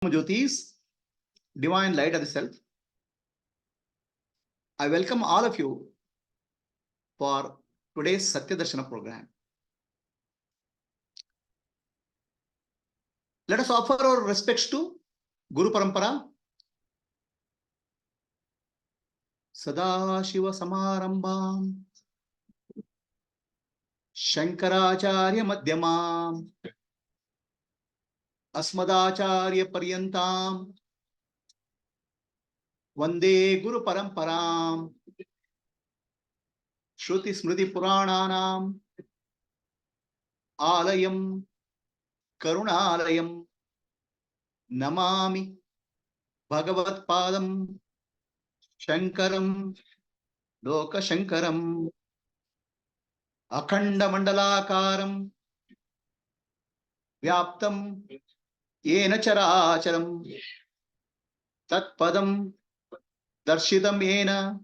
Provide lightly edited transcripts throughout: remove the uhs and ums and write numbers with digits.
Jyotis, divine light of the self. I welcome all of you for today's Satya Darshana program. Let us offer our respects to Guru Parampara, Sadashiva Samarambam, Shankaracharya Madhyamam, Asmadacharya Paryantam, Vande Guru Paramparam, Shruti Smriti Purananam, Alayam Karunalayam, Namami Bhagavat Padam, Shankaram Loka Shankaram, Akhanda Mandalakaram, Vyaptam Yena Characharam, Tatpadam Darshitam Yena,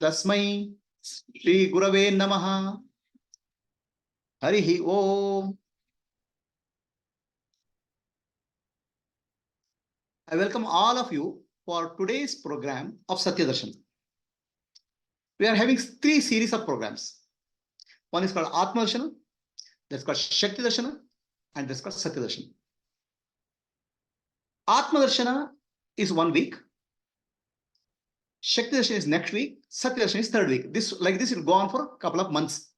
Tasmai Shri Gurave Namaha, Harihi Om. I welcome all of you for today's program of Satya Darshan. We are having three series of programs. One is called Atma Darshana, that's called Shakti Darshana, and that's called Satya Darshana. Atma Darshana is 1 week. Shakti Darshana is next week. Satya Darshana is third week. This it will go on for a couple of months.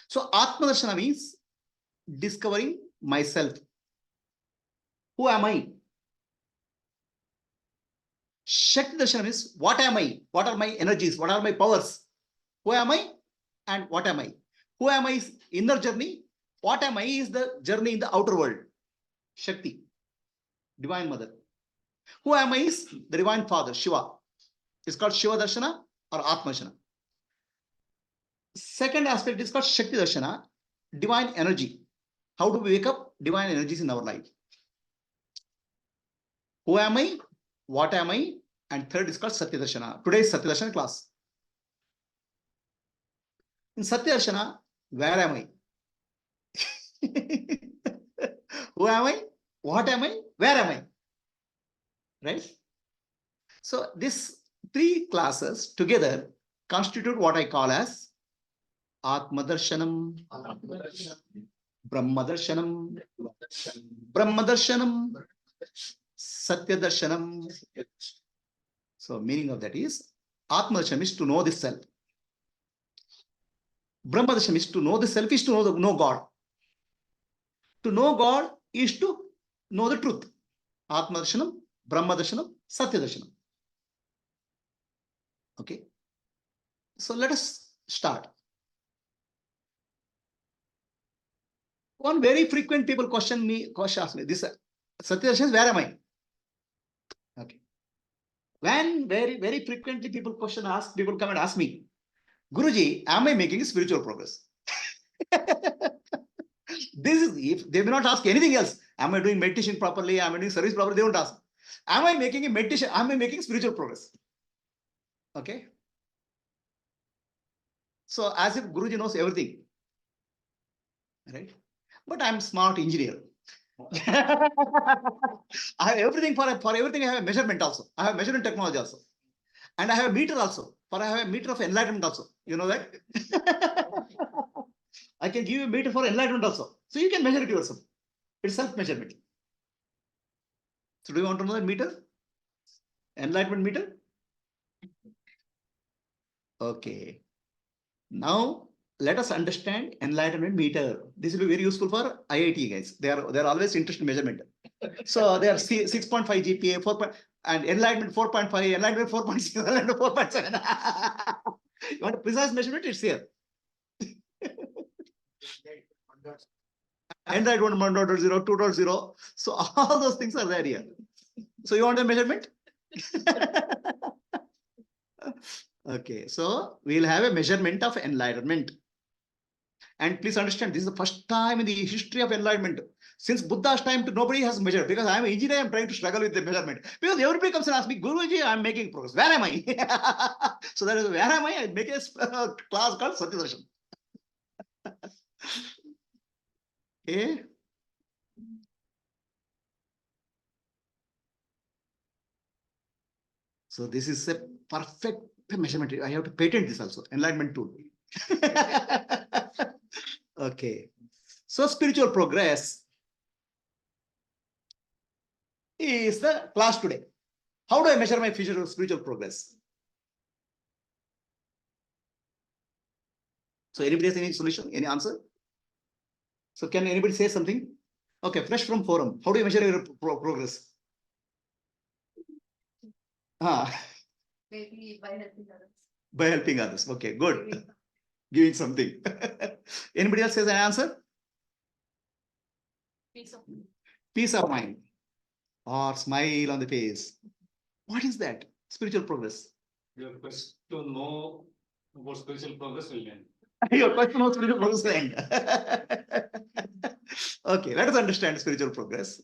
So Atma Darshana means discovering myself. Who am I? Shakti Darshana means what am I? What are my energies? What are my powers? Who am I and what am I? Who am I is inner journey. What am I is the journey in the outer world. Shakti, Divine Mother. Who am I is the Divine Father, Shiva. It's called Shiva Darshana or Atma Darshana. Second aspect is called Shakti Darshana, divine energy. How do we wake up divine energies in our life? Who am I? What am I? And third is called Satya Darshana. Today's Satya Darshana class. In Satya Darshana, where am I? Who am I? What am I? Where am I? Right? So these three classes together constitute what I call as Atma Darshanam, Brahma Darshanam, Brahma Darshanam, Satya Darshanam. So meaning of that is Atma Darshanam is to know the self. Brahma Darshanam is to know the self, is to know God. To know God is to know the truth. Atma Darshanam, Brahma Darshanam, Satya Darshanam. Okay. So let us start. One very frequent people ask me, this Satya Darshan is where am I? Okay. When very frequently people come and ask me, Guruji, am I making spiritual progress? This is, if they may not ask anything else, am I doing meditation properly? Am I doing service properly? They don't ask. Am I making a meditation? Am I making spiritual progress? Okay. So as if Guruji knows everything, right? But I'm smart engineer. I have everything for everything. I have a measurement also. I have measurement technology also, and I have a meter also. I have a meter of enlightenment also. You know that? I can give you a meter for enlightenment also, so you can measure it yourself. It's self-measurement. So do you want to know that meter? Enlightenment meter? Okay. Now let us understand enlightenment meter. This will be very useful for IIT guys. They are always interested in measurement. So they are 6.5 GPA, 4. And enlightenment 4.5, enlightenment 4.6, enlightenment 4.7. You want a precise measurement? It's here. Android 1.0, 2.0. So all those things are there here. So you want a measurement? Okay, so we'll have a measurement of enlightenment. And please understand, this is the first time in the history of enlightenment. Since Buddha's time, nobody has measured. Because I'm an engineer, I'm trying to struggle with the measurement. Because everybody comes and asks me, Guruji, I'm making progress. Where am I? So that is where am I? I make a class called Satya Darshan. Okay. So this is a perfect measurement. I have to patent this also. Enlightenment tool. Okay. So spiritual progress is the class today. How do I measure my future spiritual progress? So anybody has any solution, any answer? So can anybody say something? Okay, fresh from forum. How do you measure your progress? Maybe by helping others. By helping others. Okay, good. Giving something. Anybody else has an answer? Peace of mind. Peace of mind or smile on the face. What is that? Spiritual progress. Your quest to know about spiritual progress will end. Your question was spiritual progress will end. Okay, let us understand spiritual progress.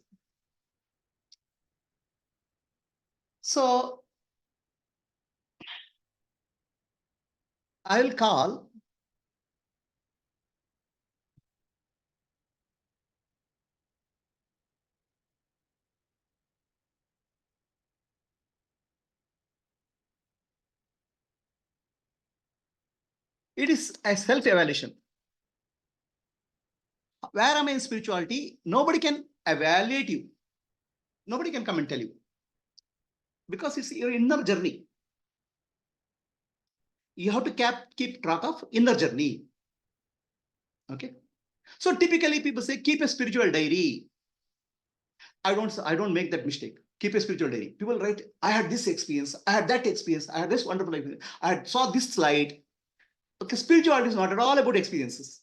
So I will call it is a self-evaluation. Where am I in spirituality? Nobody can evaluate you. Nobody can come and tell you. Because it's your inner journey. You have to keep track of inner journey. Okay. So typically people say, keep a spiritual diary. I don't make that mistake. Keep a spiritual diary. People write, I had this experience, I had that experience, I had this wonderful experience, I saw this slide. Okay, spirituality is not at all about experiences.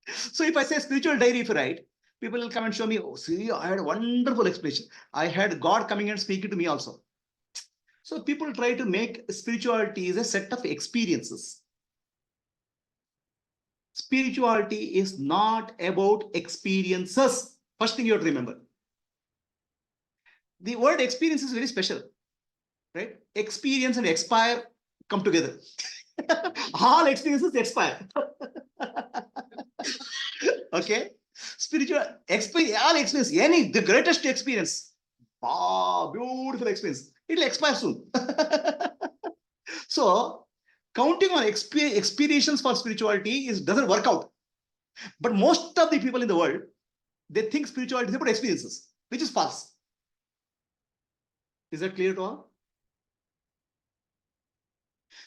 So if I say spiritual diary, if I write, people will come and show me, oh, see, I had a wonderful explanation. I had God coming and speaking to me also. So people try to make spirituality is a set of experiences. Spirituality is not about experiences. First thing you have to remember. The word experience is very special, right? Experience and expire come together. All experiences expire. Okay. Spiritual experience, all experience, the greatest experience. Beautiful experience. It will expire soon. So counting on experiences for spirituality doesn't work out. But most of the people in the world, they think spirituality is about experiences, which is false. Is that clear to all?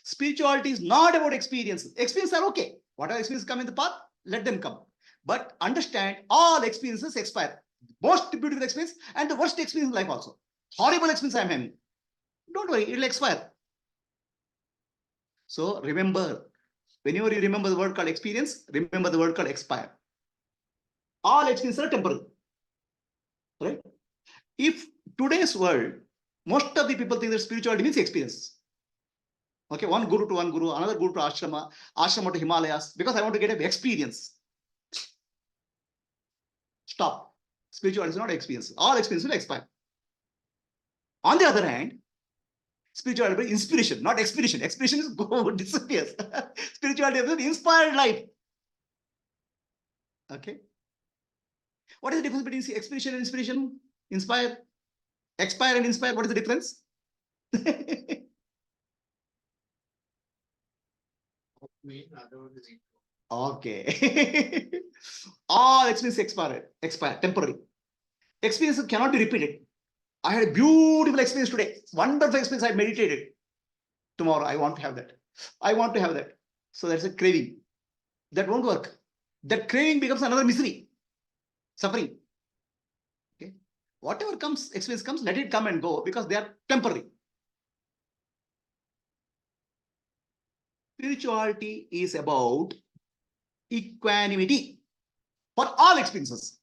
Spirituality is not about experiences. Experiences are okay. Whatever experiences come in the path, let them come. But understand, all experiences expire. Most beautiful experience and the worst experience in life also. Horrible experience I'm having. Don't worry, it will expire. So remember, whenever you remember the word called experience, remember the word called expire. All experiences are temporary. Right? If today's world, most of the people think that spirituality means experience. Okay, one guru to one guru, another guru to ashrama, ashrama to Himalayas, because I want to get an experience. Stop. Spirituality is not experience. All experience will expire. On the other hand, spirituality is inspiration, not expedition. Expedition is go disappears. Spirituality is an inspired life. Okay. What is the difference between expedition and inspiration? Inspire, expire and inspire. What is the difference? Okay. All experiences expire, temporary. Experiences cannot be repeated. I had a beautiful experience today. Wonderful experience. I meditated. Tomorrow, I want to have that. I want to have that. So that's a craving. That won't work. That craving becomes another misery, suffering. Okay. Whatever comes, experience comes, let it come and go because they are temporary. Spirituality is about equanimity for all experiences.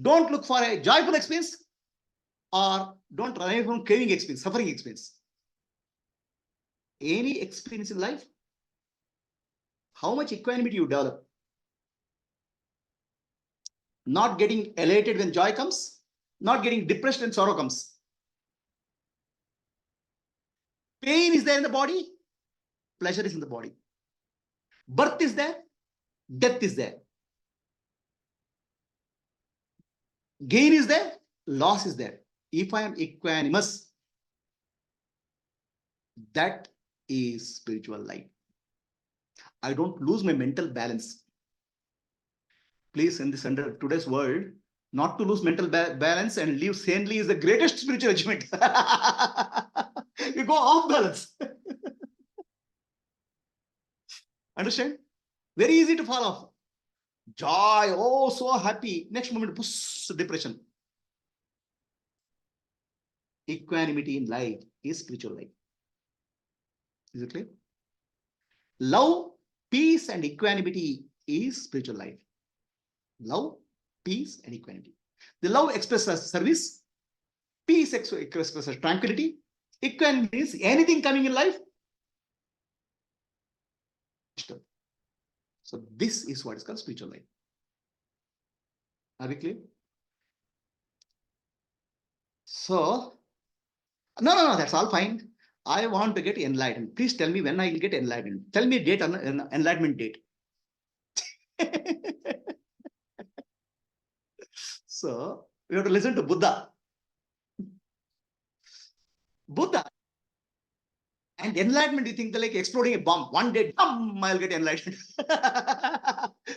Don't look for a joyful experience or don't run away from craving experience, suffering experience. Any experience in life, how much equanimity you develop. Not getting elated when joy comes, not getting depressed when sorrow comes. Pain is there in the body, pleasure is in the body. Birth is there, death is there. Gain is there, loss is there. if I am equanimous, that is spiritual life. I don't lose my mental balance. Please, in this under today's world, not to lose mental balance and live sanely is the greatest spiritual achievement. You go off balance. Understand? Very easy to fall off. Joy, oh, so happy. Next moment, push, depression. Equanimity in life is spiritual life. Is it clear? Love, peace, and equanimity is spiritual life. Love, peace, and equanimity. The love expresses service, peace expresses tranquility, equanimity is anything coming in life. So this is what is called spiritual life. Are we clear? So, no, that's all fine. I want to get enlightened. Please tell me when I will get enlightened. Tell me date, enlightenment date. So, we have to listen to Buddha. Buddha. And enlightenment, you think they're like exploding a bomb. One day, I'll get enlightened.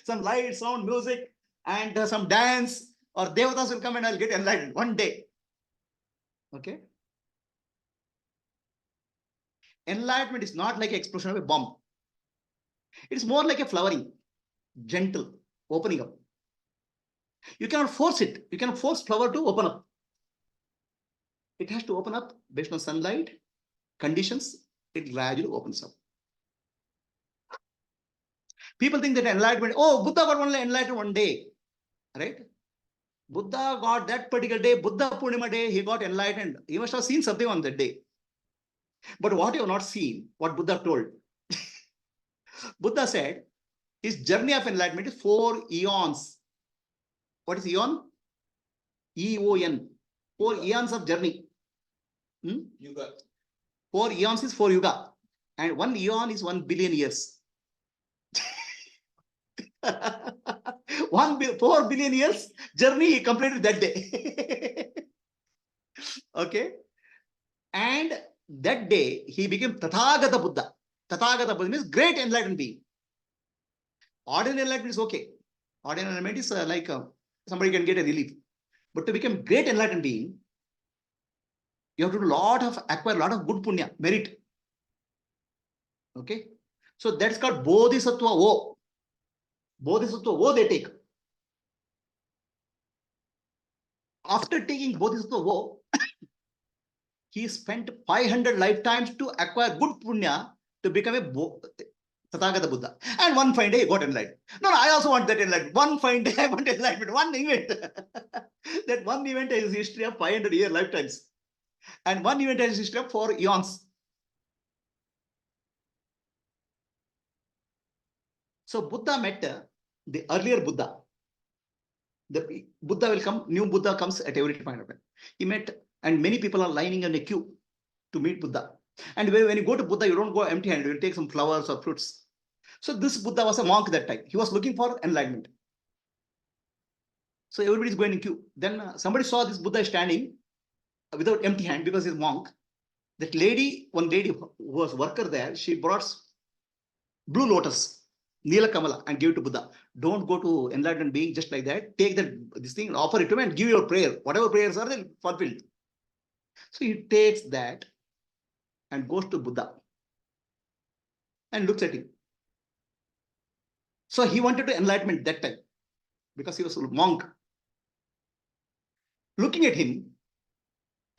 Some light, sound, music, and some dance, or devatas will come and I'll get enlightened one day. Okay? Enlightenment is not like an explosion of a bomb. It's more like a flowering, gentle, opening up. You cannot force it. You cannot force flower to open up. It has to open up based on sunlight, conditions. It gradually opens up. People think that enlightenment, oh, Buddha got only enlightened one day, right? Buddha got that particular day, Buddha Purnima day, he got enlightened. He must have seen something on that day. But what you have not seen, what Buddha told. Buddha said, his journey of enlightenment is 4 eons. What is eon? E-O-N. 4 eons of journey. Yuga. 4 eons is 4 yuga. And 1 eon is 1 billion years. 4 billion years journey he completed that day. Okay. And that day he became Tathagata Buddha. Tathagata Buddha means great enlightened being. Ordinary enlightenment is okay. Ordinary enlightenment is like somebody can get a relief. But to become great enlightened being, you have to do acquire a lot of good punya, merit. Okay. So that's called Bodhisattva O. Bodhisattva O they take. After taking Bodhisattva O, he spent 500 lifetimes to acquire good punya to become a Tathagata Buddha. And one fine day he got enlightened. No, I also want that enlightenment. One fine day I want enlightenment. One event. That one event has history of 500-year lifetimes. And one event has history of 4 eons. So Buddha met the earlier Buddha. The Buddha will come, new Buddha comes at every point of time. He met, and many people are lining in a queue to meet Buddha. And when you go to Buddha, you don't go empty-handed. You take some flowers or fruits. So this Buddha was a monk that time. He was looking for enlightenment. So everybody is going in queue. Then somebody saw this Buddha standing without empty hand because he's a monk. That lady, one lady who was worker there, she brought blue lotus, Nila Kamala, and gave it to Buddha. Don't go to enlightened being just like that. Take this thing and offer it to him and give your prayer. Whatever prayers are, they'll fulfilled. So he takes that and goes to Buddha and looks at him. So he wanted to enlightenment that time because he was a monk. Looking at him,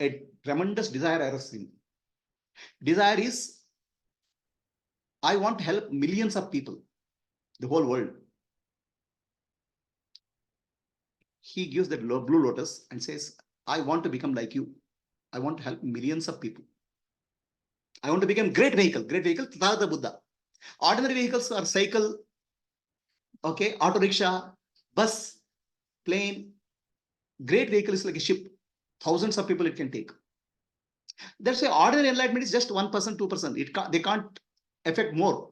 a tremendous desire arises in him. Desire is, I want to help millions of people, the whole world. He gives that blue lotus and says, I want to become like you. I want to help millions of people. I want to become great vehicle, Tathagata Buddha. Ordinary vehicles are cycle, okay, auto rickshaw, bus, plane. Great vehicle is like a ship. Thousands of people it can take. That's why ordinary enlightenment is just 1%, 2%. They can't affect more.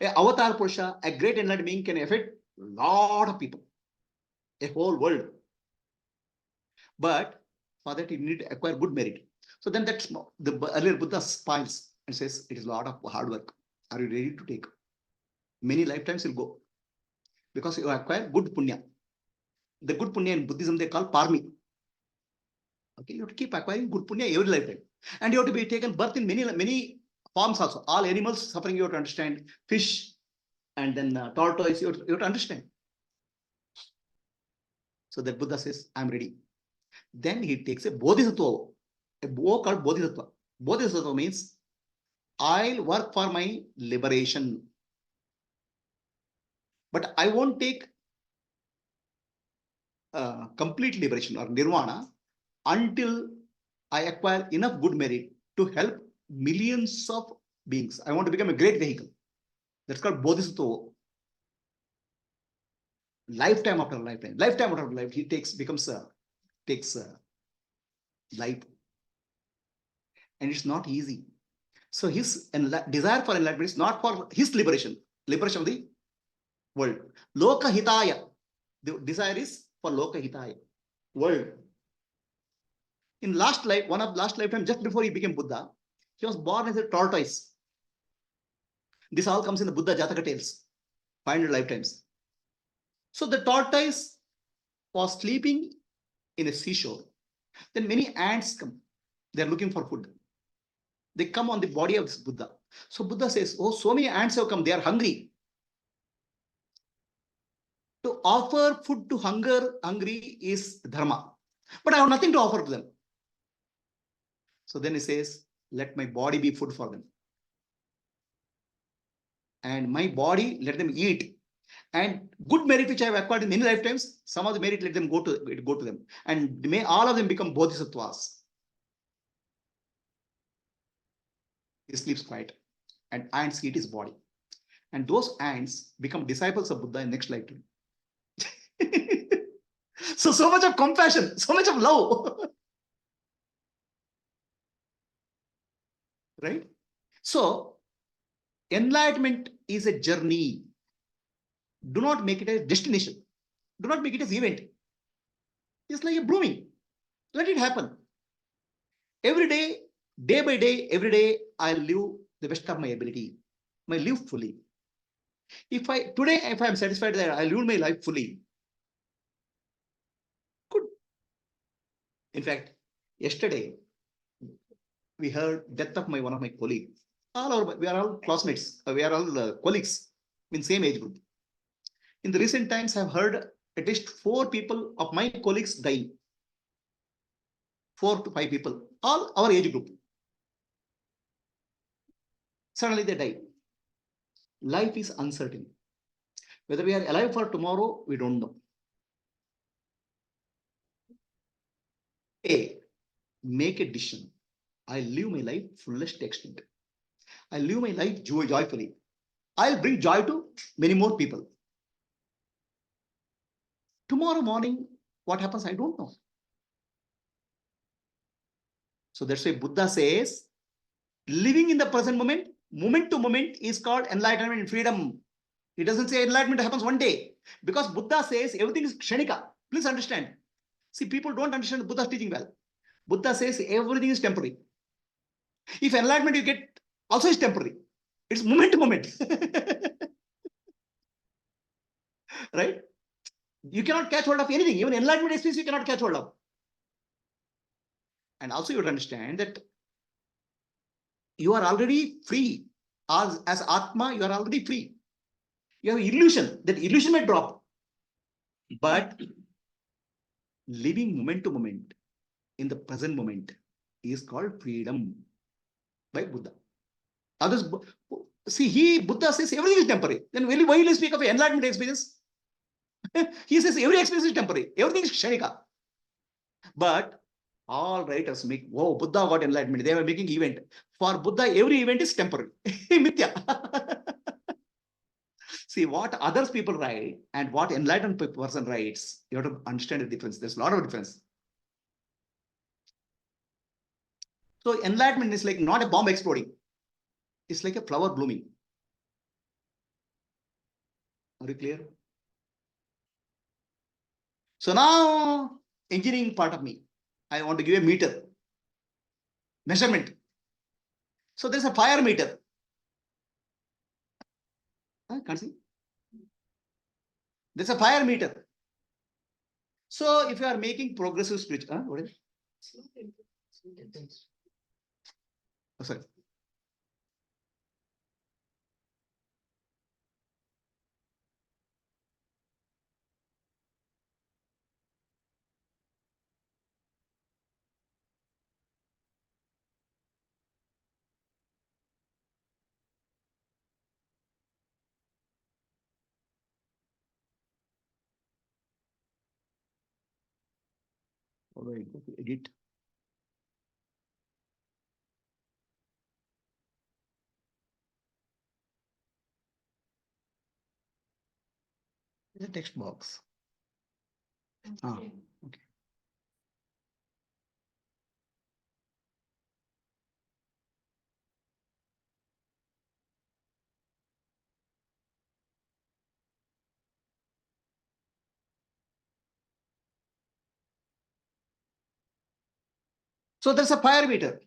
A avatar Purusha, a great enlightened being can affect a lot of people, a whole world. But For that, you need to acquire good merit. So then that's the earlier Buddha smiles and says, it is a lot of hard work. Are you ready to take? Many lifetimes will go because you acquire good punya. The good punya in Buddhism they call parmi. Okay, you have to keep acquiring good punya every lifetime, and you have to be taken birth in many forms also. All animals suffering, you have to understand. Fish and then tortoise, you have to understand. So that Buddha says, I'm ready. Then he takes a bodhisattva, a bow called bodhisattva. Bodhisattva means I'll work for my liberation, but I won't take complete liberation or nirvana until I acquire enough good merit to help millions of beings. I want to become a great vehicle. That's called bodhisattva. Lifetime after lifetime, lifetime after life, he takes life, and it's not easy. So his desire for enlightenment is not for his liberation of the world. Loka hitaya. The desire is for loka hitaya, world. In last life, one of last lifetime, just before he became Buddha, he was born as a tortoise. This all comes in the Buddha Jataka tales, 500 lifetimes. So the tortoise was sleeping in a seashore. Then many ants come. They're looking for food. They come on the body of this Buddha. So Buddha says, oh, so many ants have come. They are hungry. To offer food to hungry is dharma. But I have nothing to offer to them. So then he says, let my body be food for them. And my body, let them eat. And good merit which I have acquired in many lifetimes, some of the merit, let them go to them. And may all of them become bodhisattvas. He sleeps quiet. And ants eat his body. And those ants become disciples of Buddha in next lifetime. So much of compassion, so much of love. Right? So, enlightenment is a journey. Do not make it a destination. Do not make it an event. It's like a blooming. Let it happen. Every day, day by day, every day, I live the best of my ability. I live fully. If I'm satisfied that I live my life fully, good. In fact, yesterday, we heard death of one of my colleagues. We are all classmates. We are all colleagues in same age group. In the recent times, I've heard at least 4 people of my colleagues dying. 4 to 5 people, all our age group. Suddenly they die. Life is uncertain. Whether we are alive for tomorrow, we don't know. Make a decision. I live my life fullest extent. I live my life joyfully. I'll bring joy to many more people. Tomorrow morning, what happens, I don't know. So that's why Buddha says, living in the present moment, moment to moment, is called enlightenment and freedom. He doesn't say enlightenment happens one day, because Buddha says everything is kshanika. Please understand. See, people don't understand Buddha's teaching well. Buddha says everything is temporary. If enlightenment you get also is temporary. It's moment to moment. Right? You cannot catch hold of anything. Even enlightenment experience you cannot catch hold of. And also you would understand that you are already free. As Atma, you are already free. You have illusion. That illusion may drop. But living moment to moment in the present moment is called freedom by Buddha. Others, see, Buddha says everything is temporary. Then why will you speak of enlightenment experience? He says every experience is temporary. Everything is kshanika. But all writers make, oh, Buddha got enlightenment. They were making event. For Buddha, every event is temporary. Mithya. See, what others people write and what enlightened person writes, you have to understand the difference. There's a lot of difference. So enlightenment is like not a bomb exploding. It's like a flower blooming. Are you clear? So now, engineering part of me. I want to give a meter, measurement. So there's a fire meter. Can't see. There's a fire meter. So if you are making progressive spiritual, what is it? Oh, sorry. How do I go to edit? It's a text box. Okay. So there's a fire meter.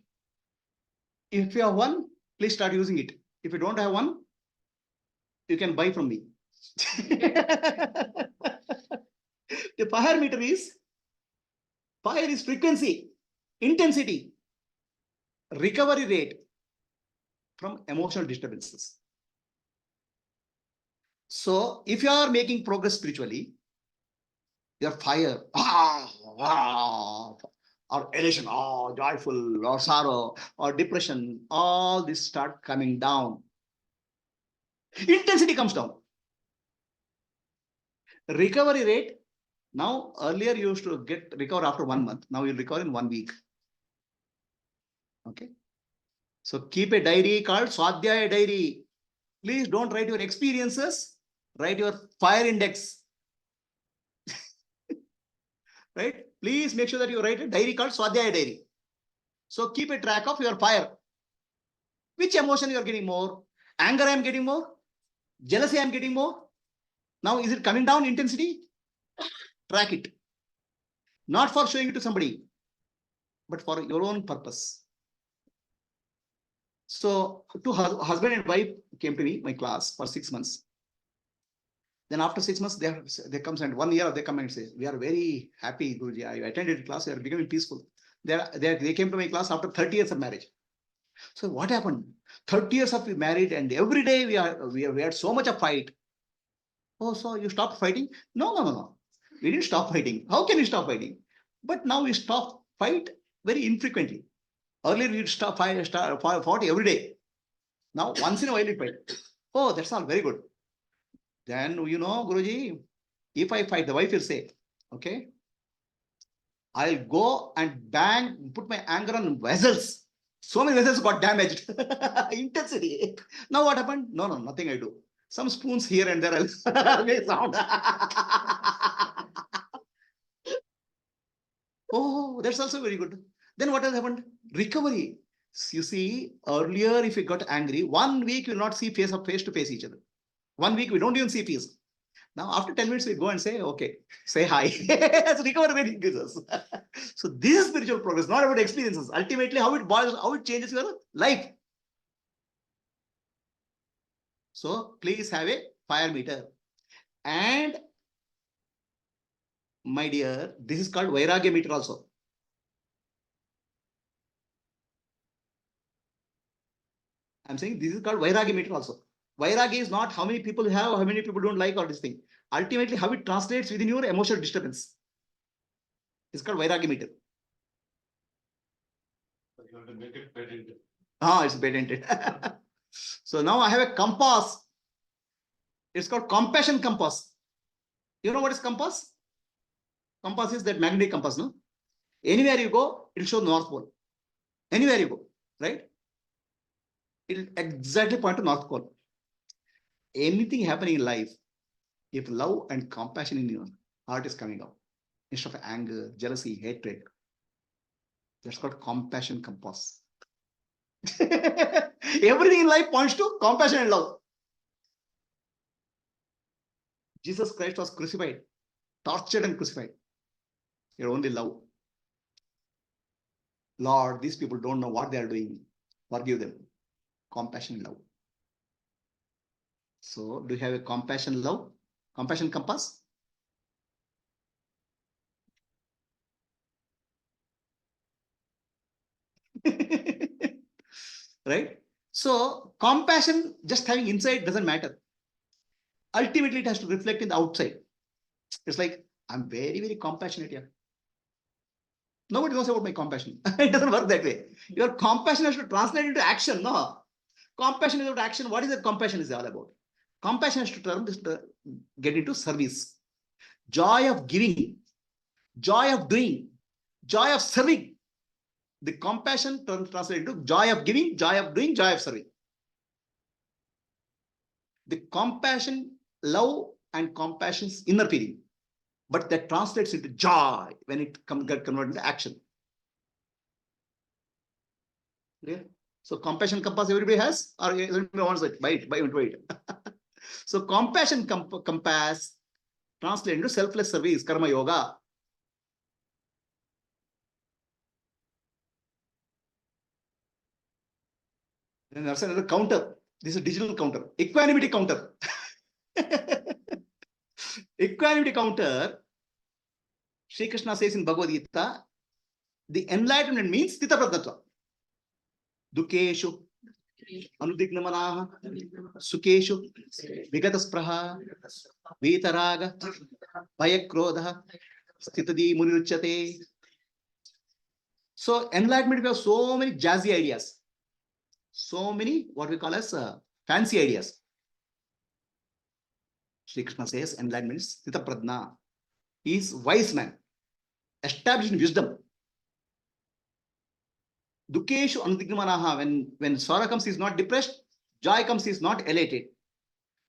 If you have one, please start using it. If you don't have one, you can buy from me. The fire meter is, fire is frequency, intensity, recovery rate from emotional disturbances. So if you are making progress spiritually, your fire, or elation, joyful, or sorrow, or depression, all this start coming down. Intensity comes down. Recovery rate, now earlier you used to recover after 1 month. Now you recover in 1 week. Okay. So keep a diary called Swadhyaya diary. Please don't write your experiences, write your fire index. Right? Please make sure that you write a diary called Swadhyaya diary. So keep a track of your fire. Which emotion you are getting more? Anger I am getting more? Jealousy I am getting more? Now is it coming down intensity? Track it. Not for showing it to somebody, but for your own purpose. So two husband and wife came to me, my class, for 6 months. Then after 6 months, they comes and 1 year they come and say, we are very happy, Guruji. I attended class, we are becoming peaceful. They came to my class after 30 years of marriage. So what happened? 30 years of married, and every day we had so much of fight. Oh, so you stopped fighting? No. We didn't stop fighting. How can you stop fighting? But now we stop fight very infrequently. Earlier we stop fight every day. Now once in a while we fight. Oh, that's all very good. Then Guruji, if I fight, the wife will say, okay, I'll go and bang, put my anger on vessels. So many vessels got damaged. Intensity. Now what happened? No, nothing I do. Some spoons here and there I'll make sound. Oh, that's also very good. Then what has happened? Recovery. You see, earlier if you got angry, 1 week you will not see face to face each other. 1 week we don't even see face. Now after 10 minutes we go and say, okay, say hi. That's recovery rate increases. So this is spiritual progress, not about experiences. Ultimately, how it changes your life. So please have a fire meter. And my dear, this is called Vairagya meter also. I'm saying this is called Vairagya meter also. Vairagya is not how many people you have, how many people don't like, or this thing. Ultimately, how it translates within your emotional disturbance. It's called Vairagya meter. You have to make it patented. It's patented. So now I have a compass. It's called compassion compass. You know what is compass? Compass is that magnetic compass, no? Anywhere you go, it'll show North Pole. Anywhere you go, right? It'll exactly point to North Pole. Anything happening in life, if love and compassion in your heart is coming out, instead of anger, jealousy, hatred, that's called compassion compass. Everything in life points to compassion and love. Jesus Christ was crucified, tortured and crucified. You're only love. Lord, these people don't know what they are doing. Forgive them. Compassion, love. So, do you have a compassion, love? Compassion compass? Right? So, compassion, just having inside doesn't matter. Ultimately, it has to reflect in the outside. It's like, I'm very, very compassionate here. Nobody knows about my compassion. It doesn't work that way. Your compassion has to translate into action. No. Compassion without action, what is that compassion is all about? Compassion has to get into service. Joy of giving, joy of doing, joy of serving. The compassion translated into joy of giving, joy of doing, joy of serving. The compassion, love, and compassion's inner feeling. But that translates into joy when it gets converted into action. Yeah. So compassion compass everybody has, or everybody wants it. Buy it. So compassion compass translated into selfless service, karma yoga. Then there's another counter. This is a digital counter. Equanimity counter. Equanimity counter. Sri Krishna says in Bhagavad Gita, the enlightenment means Stita Pradnatva. Dukeshu, Anudignamanaha, Sukeshu, Vigataspраha, Vitaraga, Bhayakrodha, Stitadi Muniruchate. So enlightenment, we have so many jazzy ideas. So many what we call as fancy ideas. Sri Krishna says enlightenment is Stita Pradna. He is wise man, established in wisdom. Dukeshu Anudignamanaha, when sorrow comes, he is not depressed. Joy comes, he is not elated.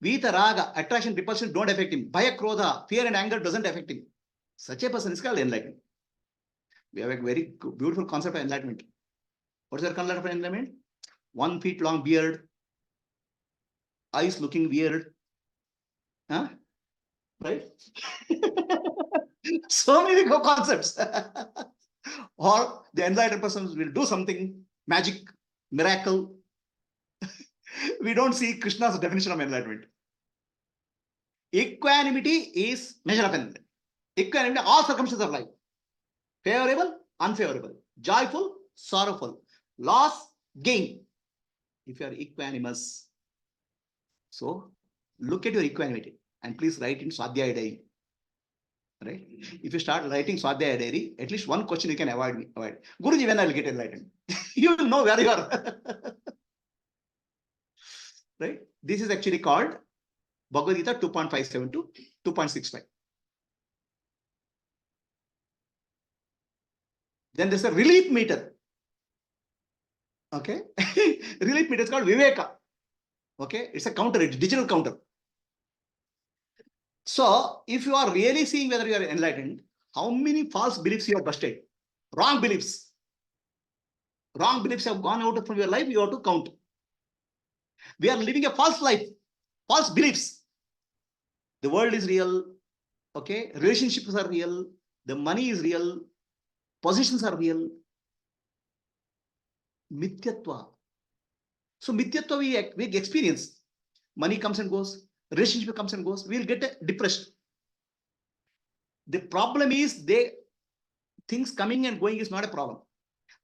Vita Raga, attraction, repulsion don't affect him. Bhaya Krodha, fear and anger doesn't affect him. Such a person is called enlightened. We have a very beautiful concept of enlightenment. What is the concept of enlightenment? 1 feet long beard, eyes looking weird. Huh? Right? So many concepts. Or the enlightened persons will do something, magic, miracle. We don't see Krishna's definition of enlightenment. Equanimity is measure of enlightenment. Equanimity, all circumstances of life. Favorable, unfavorable, joyful, sorrowful, loss, gain. If you are equanimous, so look at your equanimity and please write in Swadhyaya diary. Right? If you start writing Swadhyaya diary, at least one question you can avoid. Guruji, when I will get enlightened? You will know where you are. Right? This is actually called Bhagavad Gita 2.57 to 2.65. Then there's a relief meter. Okay. Relief meter is called Viveka. Okay. It's a counter, it's digital counter. So if you are really seeing whether you are enlightened, how many false beliefs you have busted? Wrong beliefs. Wrong beliefs have gone out from your life, you have to count. We are living a false life, false beliefs. The world is real. Okay. Relationships are real. The money is real. Positions are real. Mithyatva. So Mithyatva we experience. Money comes and goes. Relationship comes and goes. We'll get depressed. The problem is things coming and going is not a problem.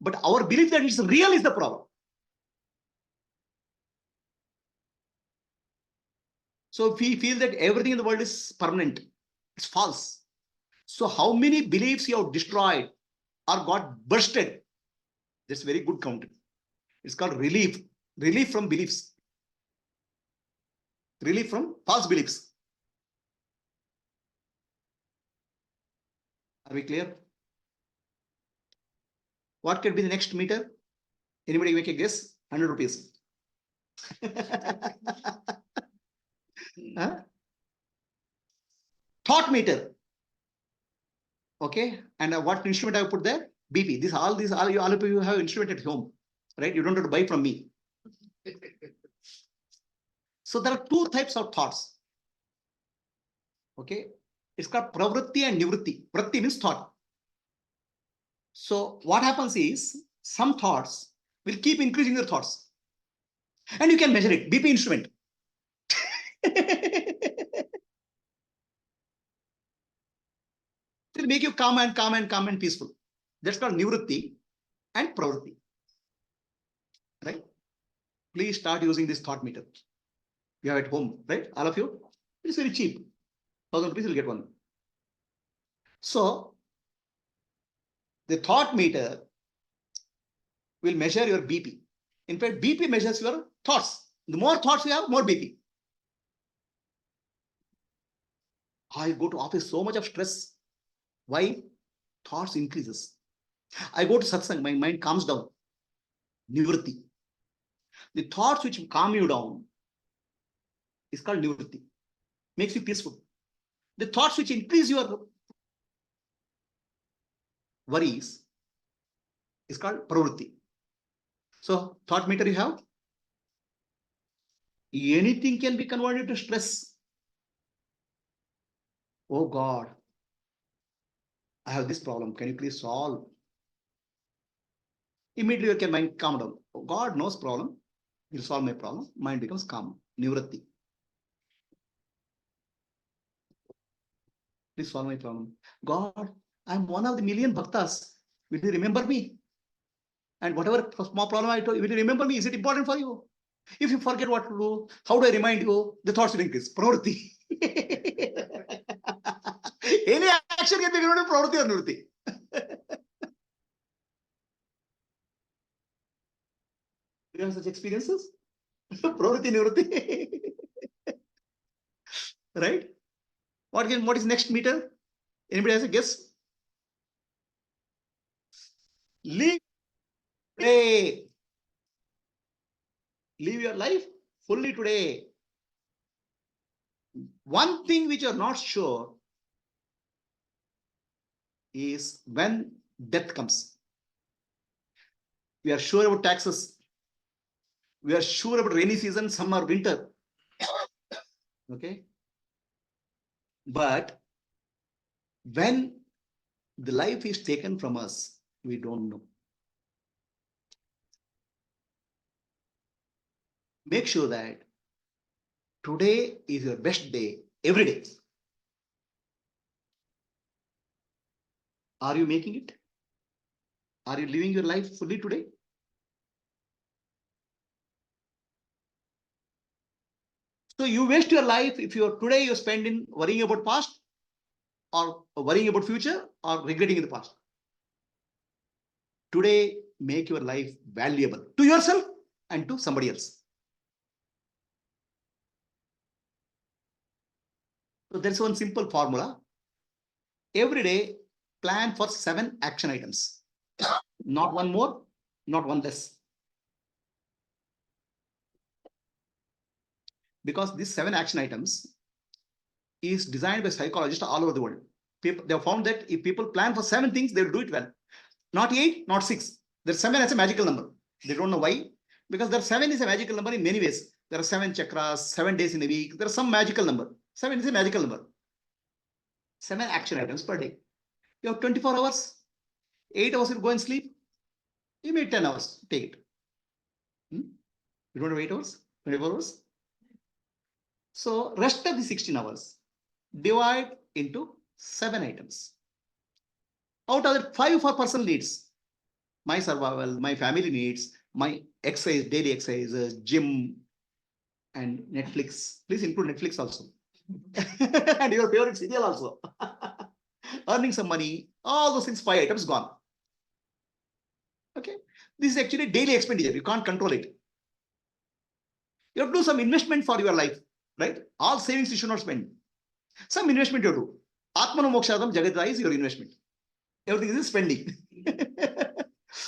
But our belief that it's real is the problem. So if we feel that everything in the world is permanent, it's false. So how many beliefs you have destroyed or got bursted? That's very good count. It's called relief. Relief from beliefs. Relief from false beliefs. Are we clear? What could be the next meter? Anybody make a guess? 100 rupees. Huh? Thought meter. Okay. And what instrument I have put there? BP. All of you have instrument at home. Right? You don't have to buy from me. So there are two types of thoughts. Okay. It's called pravritti and nivritti. Vritti means thought. So what happens is some thoughts will keep increasing your thoughts. And you can measure it, BP instrument. It will make you calm and peaceful. That's called nivritti and pravritti. Right? Please start using this thought meter. You have at home, right? All of you. It's very cheap. 1,000 rupees, you'll get one. So the thought meter will measure your BP. In fact, BP measures your thoughts. The more thoughts you have, more BP. I go to office, so much of stress. Why? Thoughts increases. I go to satsang, my mind calms down. Nivritti. The thoughts which calm you down is called nivritti. Makes you peaceful. The thoughts which increase your worries is called pravritti. So thought meter you have. Anything can be converted to stress. Oh God, I have this problem. Can you please solve? Immediately your mind calm down. Oh, God knows problem. He'll solve my problem. Mind becomes calm. Nivritti. Please solve my problem. God, I'm one of the million bhaktas. Will you remember me? And whatever small problem I told you, will you remember me? Is it important for you? If you forget what to do, how do I remind you? The thoughts will increase. Pravritti. Any action can be converted to pravritti or nivritti. Do you have such experiences? Pravritti, nivritti. Right? What is next meter? Anybody has a guess? Live today. Live your life fully today. One thing which you're not sure is when death comes. We are sure about taxes. We are sure about rainy season, summer, winter. Okay. But when the life is taken from us, we don't know. Make sure that today is your best day every day. Are you making it? Are you living your life fully today? So you waste your life if you're today you spend in worrying about past or worrying about future or regretting in the past. Today, make your life valuable to yourself and to somebody else. So there's one simple formula. Every day, plan for 7 action items. Not one more, not one less. Because these 7 action items is designed by psychologists all over the world. They have found that if people plan for 7 things, they will do it well. Not 8, not 6. There's 7 as a magical number. They don't know why. Because there 7 is a magical number in many ways. There are 7 chakras, 7 days in a week. There are some magical number. 7 is a magical number. 7 action items per day. You have 24 hours. 8 hours you go and sleep. You may 10 hours. Take it. You don't have 8 hours? 24 hours? So rest of the 16 hours, divide into 7 items. Out of that, 5 for personal needs. My survival, my family needs, my exercise, daily exercises, gym, and Netflix. Please include Netflix also. And your favorite serial also. Earning some money, all those things, 5 items gone. Okay. This is actually daily expenditure. You can't control it. You have to do some investment for your life, right? All savings you should not spend. Some investment you do. Atma mokshadam jagataya is your investment. Everything is spending.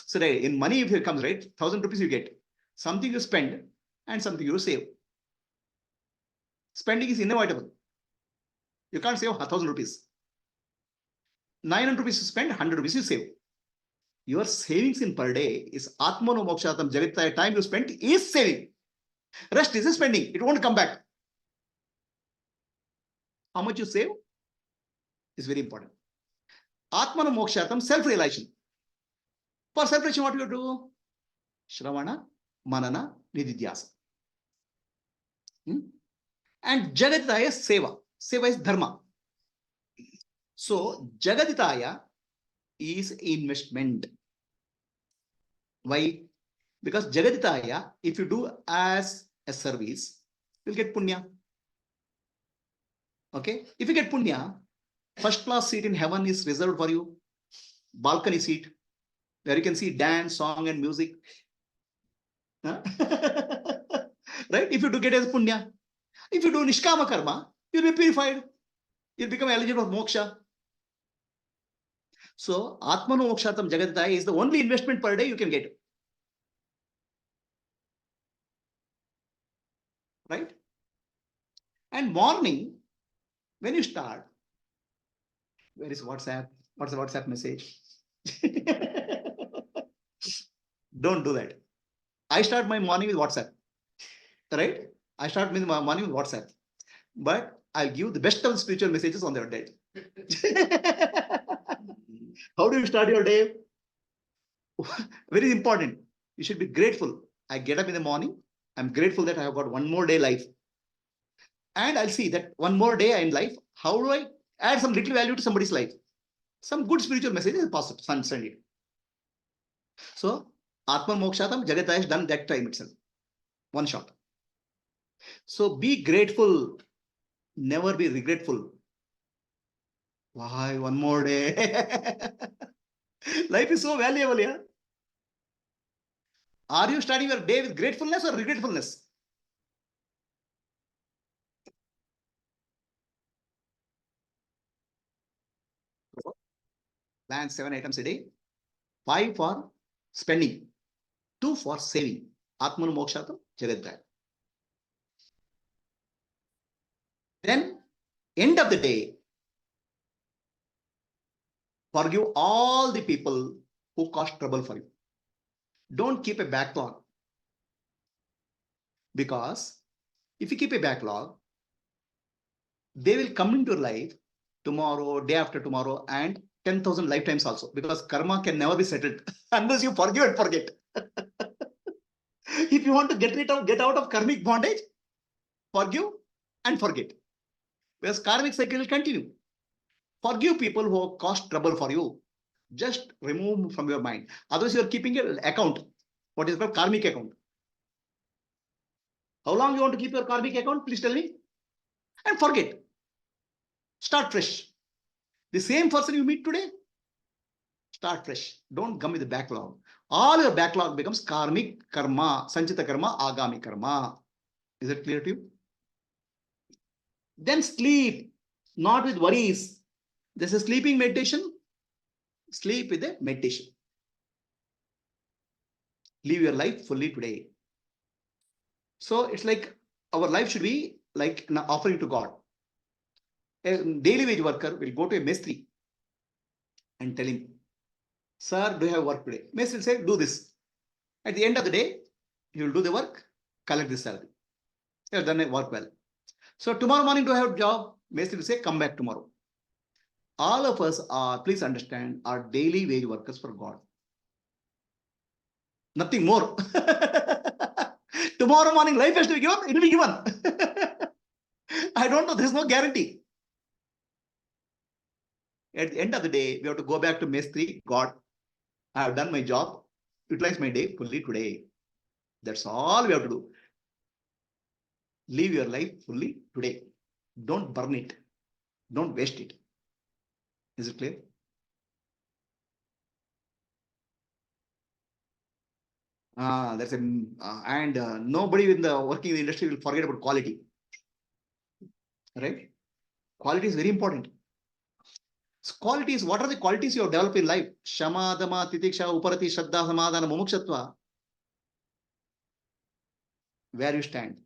So in money, if it comes, right, 1,000 rupees you get. Something you spend and something you save. Spending is inevitable. You can't save 1,000 rupees. 900 rupees you spend, 100 rupees you save. Your savings in per day is Atma mokshatam jagataya. Time you spend is saving. Rest is spending. It won't come back. How much you save is very important. Atma mokshatam, self-realization. For self-realization, what you do? Shravana, Manana, Nididhyasa. And Jagaditaya Seva. Seva is Dharma. So Jagaditaya is investment. Why? Because Jagaditaya, if you do as a service, you'll get punya. Okay? If you get punya, first class seat in heaven is reserved for you. Balcony seat, where you can see dance, song, and music. Huh? Right? If you do get as punya. If you do nishkama karma, you'll be purified. You'll become eligible for moksha. So, Atmano Mokshatam Jagaditaya is the only investment per day you can get. Right? And morning, when you start, where is WhatsApp? What's the WhatsApp message? Don't do that. I start my morning with WhatsApp. Right? I start my morning with WhatsApp. But I'll give the best of spiritual messages on their day. How do you start your day? Very important. You should be grateful. I get up in the morning. I'm grateful that I have got one more day life. And I'll see that one more day in life, how do I add some little value to somebody's life? Some good spiritual message is possible. Send it. So, Atma Mokshatam Jagataya is done that time itself. One shot. So, be grateful. Never be regretful. Why one more day? Life is so valuable, yeah. Are you starting your day with gratefulness or regretfulness? Plan 7 items a day, 5 for spending, 2 for saving. Atmanu Mokshatam Jagadaya. Then, end of the day, forgive all the people who caused trouble for you. Don't keep a backlog. Because if you keep a backlog, they will come into your life tomorrow, day after tomorrow, and 10,000 lifetimes also. Because karma can never be settled unless you forgive and forget. If you want to get out of karmic bondage, forgive and forget. Because karmic cycle will continue. Forgive people who caused trouble for you. Just remove from your mind. Otherwise, you are keeping an account, what is called karmic account. How long you want to keep your karmic account? Please tell me. And forget. Start fresh. The same person you meet today, start fresh. Don't come with the backlog. All your backlog becomes karmic karma, sanchita karma, agami karma. Is it clear to you? Then sleep, not with worries. This is sleeping meditation. Sleep with a meditation. Live your life fully today. So it's like our life should be like an offering to God. A daily wage worker will go to a mestri and tell him, sir, do you have work today? Mestri will say, do this. At the end of the day, he will do the work, collect the salary. He has done a work well. So tomorrow morning, do I have a job? Mestri will say, come back tomorrow. All of us are, please understand, are daily wage workers for God. Nothing more. Tomorrow morning, life has to be given, it will be given. I don't know, there's no guarantee. At the end of the day, we have to go back to Mestri, God, I have done my job, utilize my day fully today. That's all we have to do. Live your life fully today. Don't burn it. Don't waste it. Is it clear? That's a and nobody in the working in the industry will forget about quality. Right? Quality is very important. Qualities, what are the qualities you have developed in life? Shama, Dama, Titiksha, Uparati, Shraddha, Samadhana, Mumukshatva. Where you stand.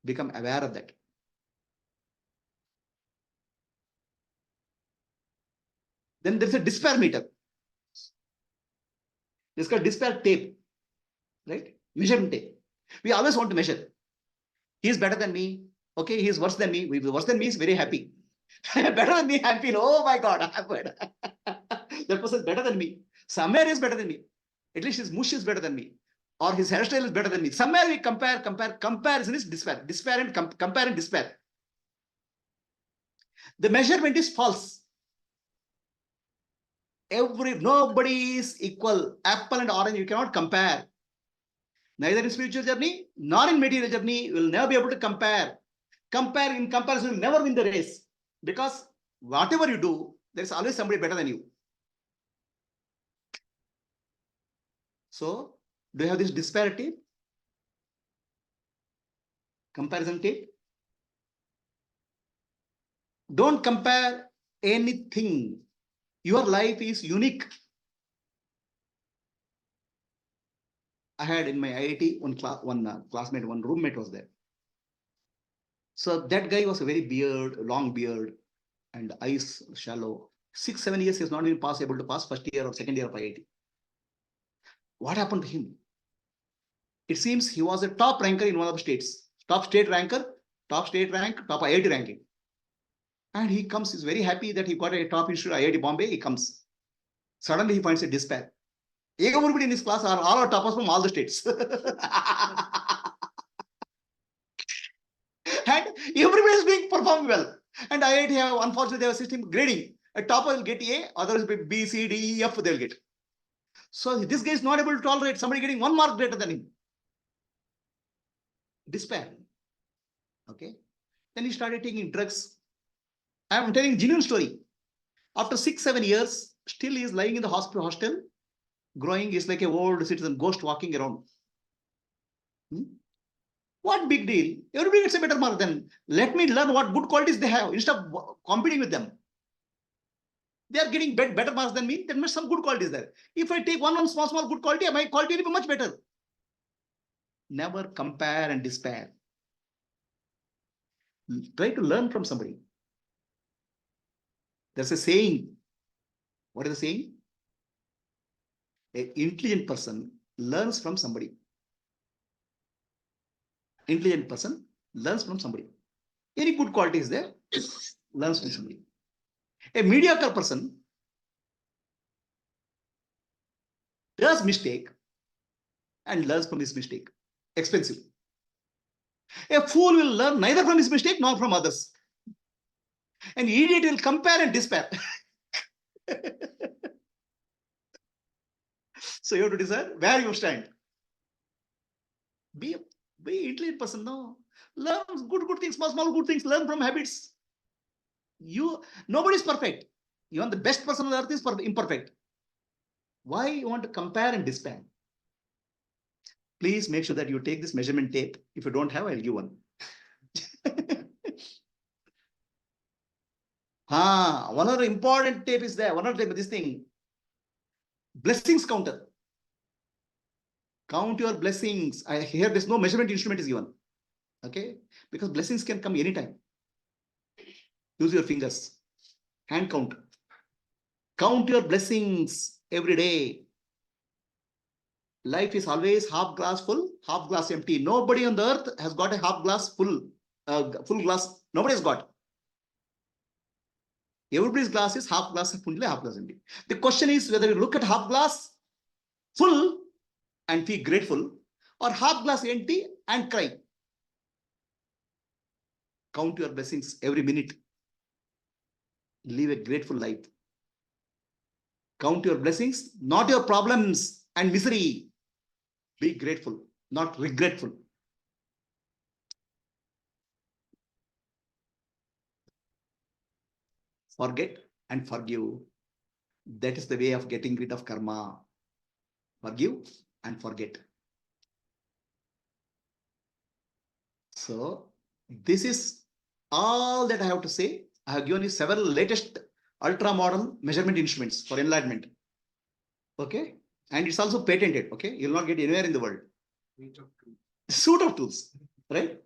Become aware of that. Then there's a despair meter. It's called despair tape. Right? Measurement tape. We always want to measure. He is better than me. Okay, he is worse than me. Worse than me is very happy. Better than me, happy. Oh my God, I'm better. That person is better than me. Somewhere is better than me. At least his mush is better than me. Or his hairstyle is better than me. Somewhere we compare. Comparison is despair. Despair and compare and despair. The measurement is false. Nobody is equal. Apple and orange, you cannot compare. Neither in spiritual journey nor in material journey, you will never be able to compare. In comparison, you will never win the race. Because whatever you do, there is always somebody better than you. So, do you have this disparity? Comparison tape? Don't compare anything. Your life is unique. I had in my IIT one classmate, one roommate was there. So that guy was a very long beard, and eyes shallow. 6-7 years he is not even able to pass first year or second year of IIT. What happened to him? It seems he was a top ranker in one of the states. Top state rank, top IIT ranking. And he comes, he's very happy that he got a top institute, IIT Bombay. He comes. Suddenly he finds a despair. Everybody in his class are all our toppers from all the states. And everybody is being performed well. And IIT, unfortunately, they have a system grading. A topper will get A, others will be B, C, D, E, F, they'll get. So this guy is not able to tolerate somebody getting 1 mark greater than him. Despair. Okay. Then he started taking drugs. I am telling a genuine story. After 6-7 years, still he is lying in the hostel, growing is like a old citizen, ghost walking around. What big deal? Everybody gets a better mark. Then let me learn what good qualities they have instead of competing with them. They are getting better marks than me. There must be some good qualities there. If I take one small good quality, my quality will be much better. Never compare and despair. Try to learn from somebody. There's a saying. What is the saying? An intelligent person learns from somebody. Intelligent person learns from somebody. Any good quality is there, learns from somebody. A mediocre person does mistake and learns from his mistake. Expensive. A fool will learn neither from his mistake nor from others. An idiot will compare and despair. So you have to decide where you stand. Be intelligent person, no. Learn good things, small good things, learn from habits. Nobody is perfect. Even the best person on earth is imperfect. Why you want to compare and despair? Please make sure that you take this measurement tape. If you don't have, I'll give one. One other important tape is there. One other tape, this thing. Blessings counter. Count your blessings. I hear there's no measurement instrument is given. Okay? Because blessings can come anytime. Use your fingers. Hand count. Count your blessings every day. Life is always half glass full, half glass empty. Nobody on the earth has got a half glass full, full glass. Nobody's got. Everybody's glass is half glass full, half glass empty. The question is whether you look at half glass full and feel grateful, or half glass empty and cry. Count your blessings every minute. Live a grateful life. Count your blessings, not your problems and misery. Be grateful, not regretful. Forget and forgive. That is the way of getting rid of karma. Forgive and forget. So this is all that I have to say. I have given you several latest ultra modern measurement instruments for enlightenment. Okay. And it's also patented. Okay. You'll not get anywhere in the world. Suite of tools. Right.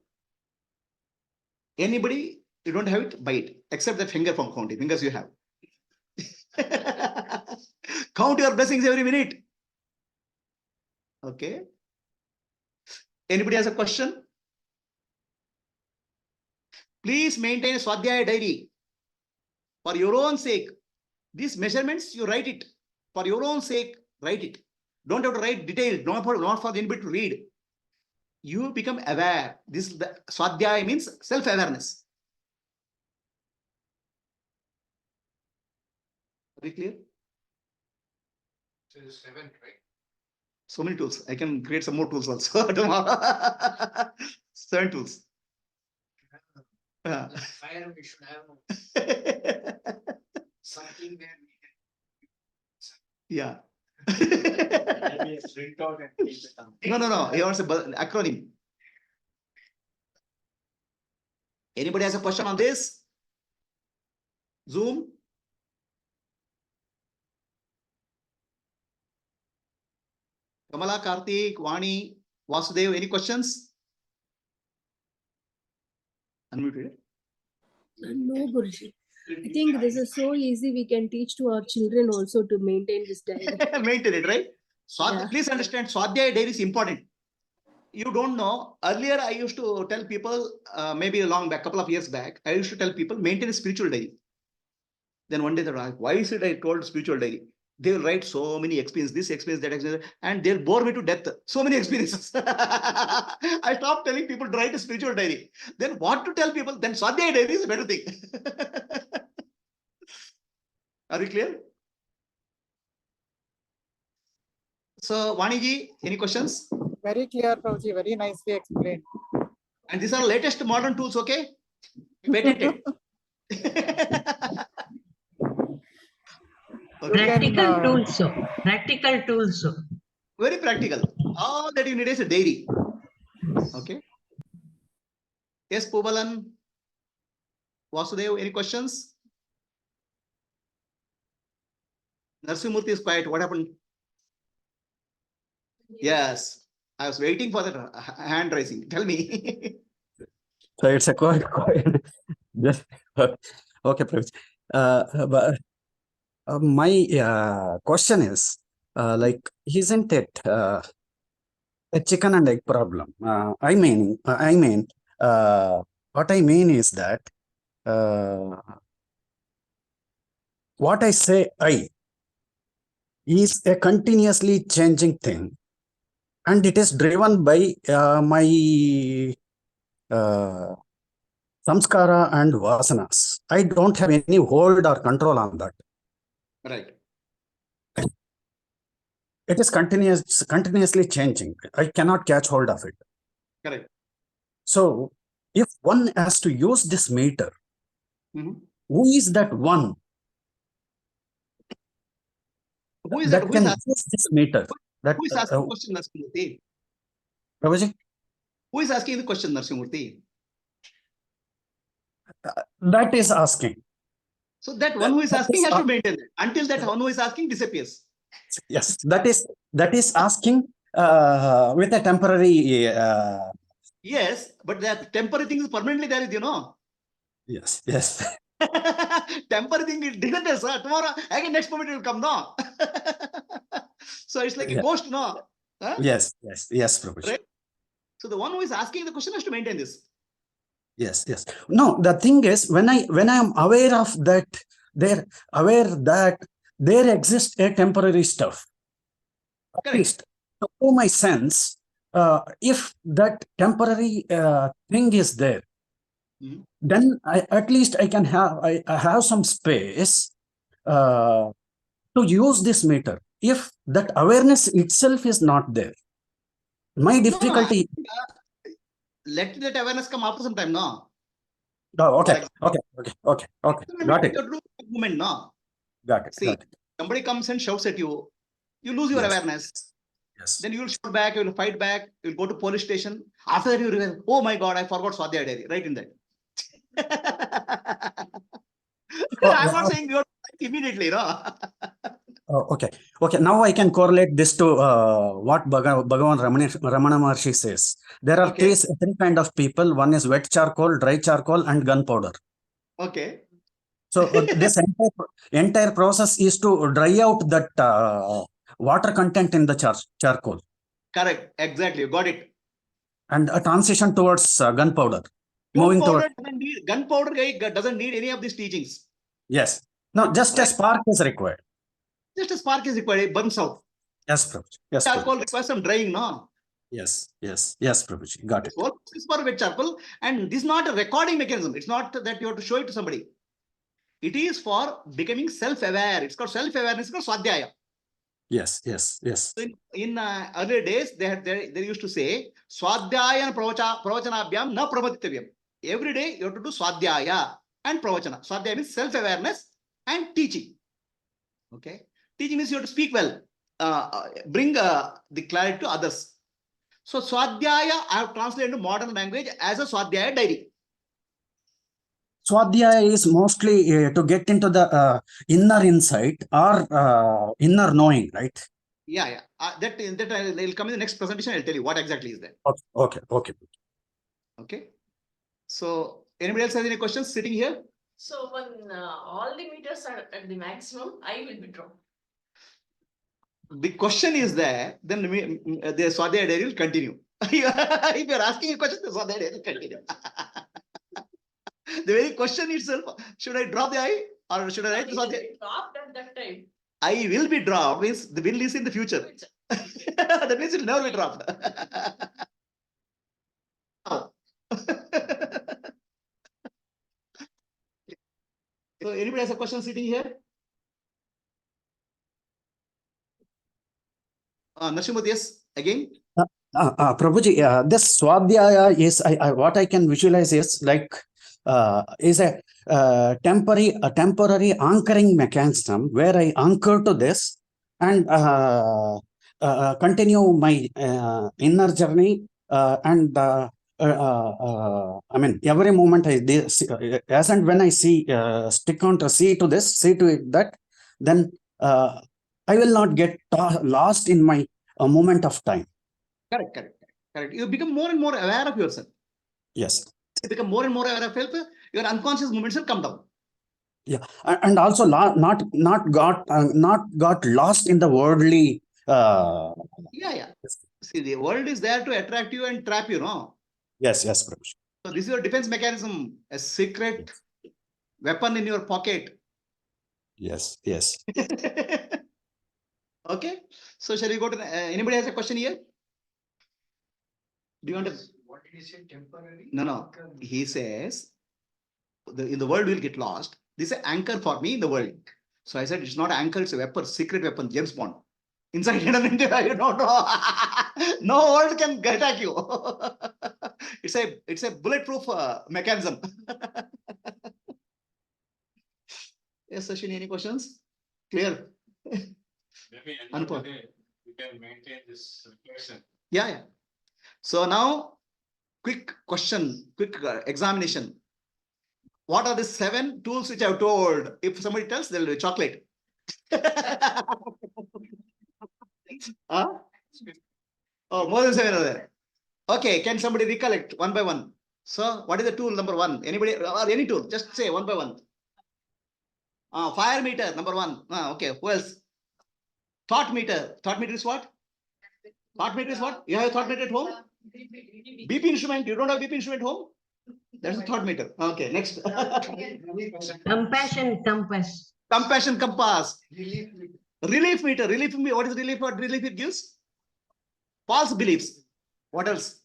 Anybody, you don't have it, buy it. Except that finger from counting. Fingers you have. Count your blessings every minute. Okay. Anybody has a question? Please maintain a Swadhyaya diary. For your own sake. These measurements, you write it. For your own sake, write it. Don't have to write detailed, not for anybody to read. You become aware. This the Swadhyaya means self-awareness. Are we clear? It is 7, right? So many tools. I can create some more tools also tomorrow. 7 tools. Fire we should have something where we can. Yeah. Maybe print out and keep it on. No. He wants an acronym. Anybody has a question on this? Zoom? Kamala, Karthik, Vani, Vasudev, any questions? Unmuted. No, Guruji. I think this is so easy. We can teach to our children also to maintain this diary. Maintain it, right? Yeah. Please understand, Swadhyaya diary is important. You don't know. Earlier, I used to tell people, maybe a long back, couple of years back, I used to tell people, maintain a spiritual diary. Then one day they're like, why is it I told spiritual diary? They will write so many experiences, this experience, that experience, and they'll bore me to death. So many experiences. I stopped telling people to write a spiritual diary. Then what to tell people? Then Swadhyaya diary is a better thing. Are you clear? So, Vaniji, any questions? Very clear, Prabhuji. Very nicely explained. And these are latest modern tools, okay? Patented. Okay. Practical tools. Practical tools. Very practical. All that you need is a diary. Okay. Yes, Pubalan, Vasudev, any questions? Narsimurthy is quiet. What happened? Yes. I was waiting for that hand raising. Tell me. So it's a quite just okay, Prabhuji. But my question is, like, isn't it a chicken and egg problem? What I mean is that what I say is a continuously changing thing, and it is driven by my samskara and vasanas. I don't have any hold or control on that. Right. It is continuously changing. I cannot catch hold of it. Correct. So if one has to use this meter, Mhm. who is that one Who is that that? Who can is asking, use this meter? That who is asking the question, Narsimurthy? Prabhuji, Who is asking the question, Narsimurthy? that is asking. So that one who is That asking is has to maintain it until that one who is asking disappears. Yes, that is asking with a temporary. Yes, but that temporary thing is permanently there, you know. Yes. Temporary thing it disappears. Tomorrow, again, next moment it will come, no. So it's like a Yeah. ghost, no. Huh? Yes, Prabhuji. Right? So the one who is asking the question has to maintain this. Yes. No, the thing is, when I am aware of that, there exists a temporary stuff. At Correct. least to my sense, if that temporary thing is there, Mhm. then at least I can have some space to use this meter. If that awareness itself is not there, my difficulty. Let that awareness come after some time, no. Oh, okay. Got it. Movement, no. Got it. See, somebody comes and shouts at you, you lose your Yes. awareness. Yes. Then you will shout back, you will fight back, you will go to police station. After that, you realize, oh my God, I forgot Swadhyaya diary. Right in that. I'm not saying you're immediately, no. Okay. Now I can correlate this to what Bhagavan Ramana Maharshi says. There are three kind of people. One is wet charcoal, dry charcoal, and gunpowder. Okay. So this entire process is to dry out that water content in the charcoal. Correct. Exactly. You got it. And a transition towards gunpowder. Gunpowder guy doesn't need any of these teachings. Yes. No, just a spark is required. Just a spark is required, it burns out. Yes, Prabhuji. Yes, Charcoal Prabhuji. requires some drying, no? Yes, yes, yes, Prabhuji. Got it. This whole is for wet charcoal, and this is not a recording mechanism. It's not that you have to show it to somebody. It is for becoming self-aware. It's called self-awareness. It's called swadhyaya. Yes, yes, yes. In earlier days, they used to say swadhyaya and pravachanabhyam na pramaditavyam. Every day you have to do swadhyaya and pravachana. Swadhyaya means self-awareness and teaching. Okay, teaching means you have to speak well, bring the clarity to others. So swadhyaya, I have translated into modern language as a swadhyaya diary. Swadhyaya is mostly to get into the inner insight or inner knowing, right? Yeah. That will come in the next presentation. I'll tell you what exactly is that. Okay, okay, okay. Okay. So anybody else has any questions sitting here? So when all the meters are at the maximum, I will be dropped. The question is there, then the Swadhyaya diary will continue. If you are asking a question, the Swadhyaya diary will continue. The very question itself, should I drop the I or should I write the Swadhyaya? Dropped at that time. I will be dropped means the will is in the future. That means it will never be dropped. So anybody has a question sitting here? Nashimut, yes, again. Prabhuji, this Swadhyaya is what I can visualize is like is a temporary anchoring mechanism where I anchor to this and continue my inner journey and I mean every moment as and when I see stick on to see to this, see to it that, then I will not get lost in my moment of time. Correct. You become more and more aware of yourself. Yes. You become more and more aware of yourself, your unconscious movements will come down. Yeah, and also not got lost in the worldly. Yeah. See, the world is there to attract you and trap you, no? Yes, Prabhuji. So this is your defense mechanism, a secret weapon in your pocket. Yes. Okay. So shall we go to anybody has a question here? Do you want to? What did he say? Temporary? No. He says, in the world will get lost. This is an anchor for me in the world. So I said, it's not an anchor, it's a weapon, secret weapon, James Bond. Inside hidden India, you don't know. No world can attack you. It's a bulletproof mechanism. Yes, Sashini, any questions? Clear? Maybe end of the day, we can maintain this reflection. Yeah. So now, quick question, quick examination. What are the 7 tools which I've told? If somebody tells, there will be chocolate. Huh? Oh, more than 7 are there. Okay, can somebody recollect one by one? So, what is the tool number 1? Anybody or any tool? Just say one by one. Fire meter, number 1. Okay, who else? Thought meter. Thought meter is what? Thought meter is what? You have a thought meter at home? BP instrument. You don't have BP instrument at home? That's a thought meter. Okay, next. Compassion compass. Compassion compass. Relief. Relief meter. Relief meter. What is relief? What relief it gives? False beliefs. What else?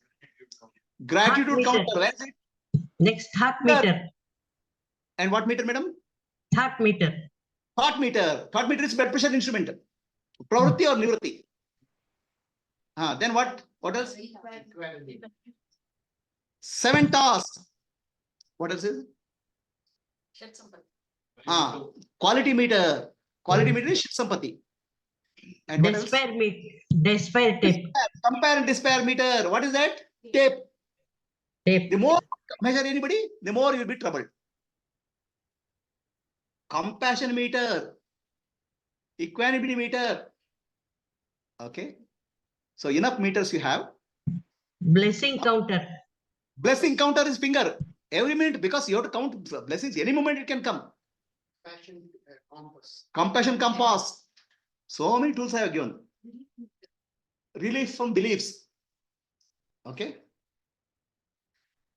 Gratitude Heart counter. meter. Where is it? Next, heart meter. And what meter, madam? Heart meter. Thought meter. Thought meter is blood pressure instrument. Pravritti or nivritti? Then what? What else? 7 tasks. What else is? Quality meter. Quality meter is Shiv Sampati. And what else? Despair meter. Despair tape. Compare and despair meter. What is that? Tape. Tape. The more measure anybody, the more you'll be troubled. Compassion meter. Equanimity meter. Okay. So enough meters you have. Blessing counter. Blessing counter is finger. Every minute, because you have to count blessings. Any moment it can come. Compassion compass. So many tools I have given. Relief from beliefs. Okay.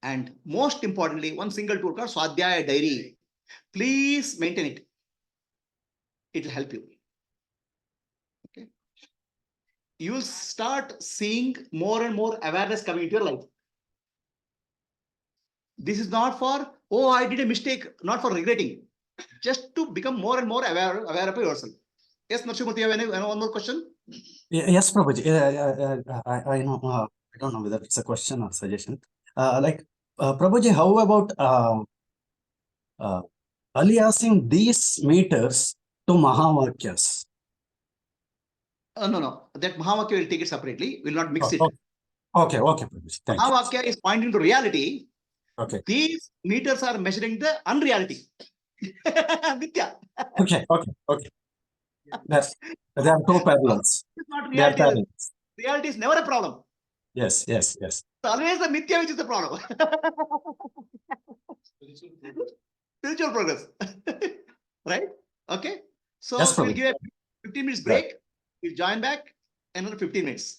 And most importantly, one single tool called Swadhyaya diary. Please maintain it. It will help you. you will start seeing more and more awareness coming into your life. This is not for, oh, I did a mistake, not for regretting, just to become more and more aware of yourself. Yes, Narsimurthy, you have one more question? Yes, Prabhuji. I know. I don't know whether it's a question or suggestion. Prabhuji, how about aliasing these meters to Mahavakyas? No. That Mahavakya will take it separately. We'll not mix it. Okay, Prabhuji. Thank you. Mahavakya is pointing to reality. Okay. These meters are measuring the unreality. Vidya. Okay. There are two parallels. It's not They are reality. parallels. Reality is never a problem. Yes. It's always the Mithya which is the problem. Spiritual progress. Right? Okay. So Yes, we'll Prabhuji. give a 15 minutes break. We'll join back another 15 minutes.